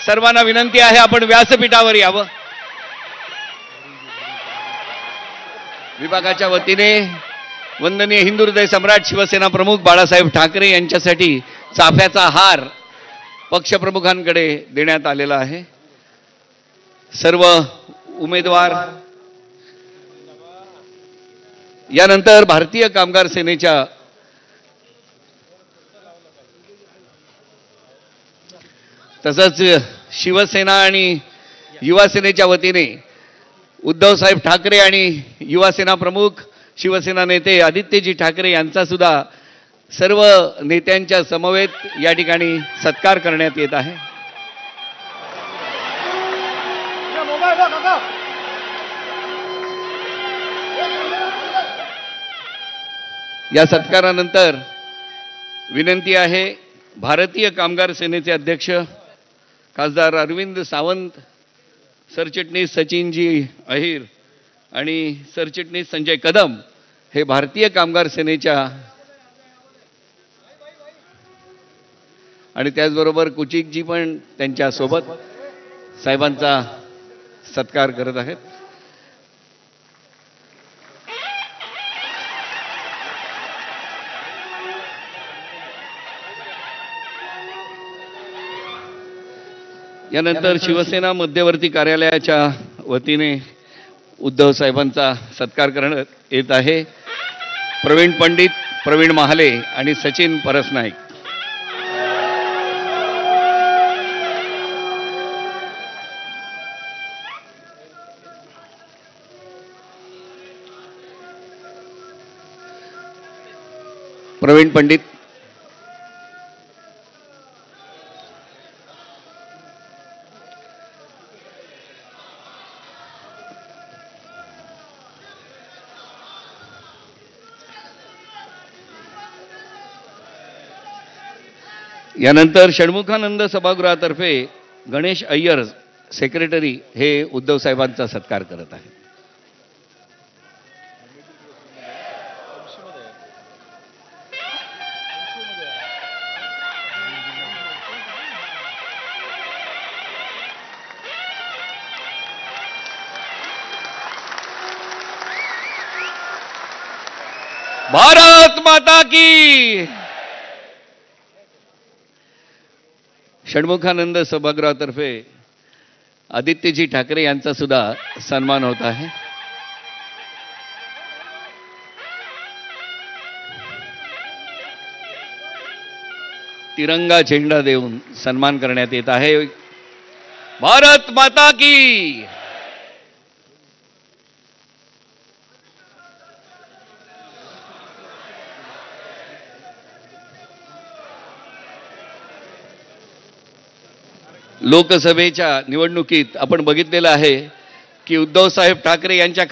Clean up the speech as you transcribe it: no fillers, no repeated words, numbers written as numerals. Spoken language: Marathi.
सर्वांना विनंती आहे आपण व्यासपीठावर यावं. विभागाच्या वतीने वंदनीय हिंदू हृदय सम्राट शिवसेना प्रमुख बाळासाहेब ठाकरे यांच्यासाठी चाफ्याचा हार पक्षप्रमुखांकडे देण्यात आलेला आहे. सर्व उमेदवार यानंतर भारतीय कामगार सेनेच्या तसंच शिवसेना आणि युवा सेनेच्या वतीने उद्धवसाहेब ठाकरे आणि युवा सेना प्रमुख शिवसेना नेते आदित्यजी ठाकरे यांचा सुद्धा सर्व नेत्यांच्या समवेत या ठिकाणी सत्कार करण्यात येत आहे. या सत्कारानंतर विनंती आहे भारतीय कामगार सेनेचे अध्यक्ष खासदार अरविंद सावंत, सरचिटणीस सचिनजी अहिर आणि सरचिटणीस संजय कदम हे भारतीय कामगार सेनेच्या आणि त्याचबरोबर कुचिकजी पण त्यांच्या सोबत साहेबांचा सत्कार करत आहेत. यानंतर शिवसेना मध्यवर्ती कार्यालयाच्या वतीने उद्धव साहेबांचा सत्कार करण्यात येत आहे. प्रवीण पंडित, प्रवीण महाले आणि सचिन परसनाईक. प्रवीण पंडित, यानंतर षण्मुखानंद सभागृहातर्फे गणेश अय्यर सेक्रेटरी हे उद्धव साहेबांचा सत्कार करत आहेत. भारत माता की. षण्मुखानंद सभागृहातर्फे आदित्यजी ठाकरे यांचा सुद्धा सन्मान होत आहे. तिरंगा झेंडा देऊन सन्मान करण्यात येत आहे. भारत माता की. लोकसभेच्या निवडणुकीत आपण बघितलेलं आहे की उद्धव साहेब ठाकरे यांच्या